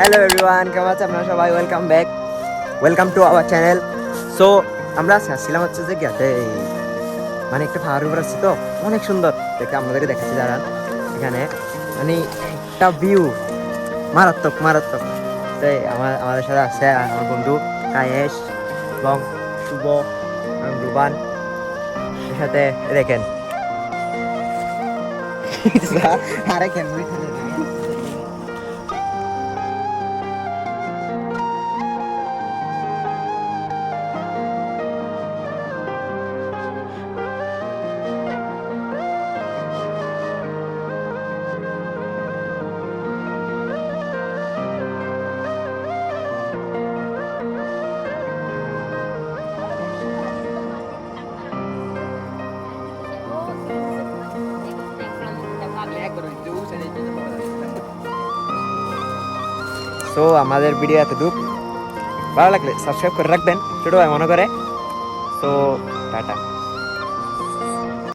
Hello everyone, কেমন আছে আপনারা সবাই? Welcome to our channel. So আমরা আসছিলাম হচ্ছে যে গেতে মানে একটা পাহাড়ের উপর আসছি, তো অনেক সুন্দর দেখে আপনাদেরকে দেখাচ্ছি দাঁড়ান। এখানে মানে একটা ভিউ মারাত্মক মারাত্মক। তাই আমাদের সাথে আছে আমার বন্ধু কায়েশ এবং শুভ এবং রুবান। এর সাথে দেখেন আরেক তো আমাদের ভিডিও এতটুক। ভালো লাগলে সাবস্ক্রাইব করে রাখবেন ছোট ভাই মনে করে। তো টাটা।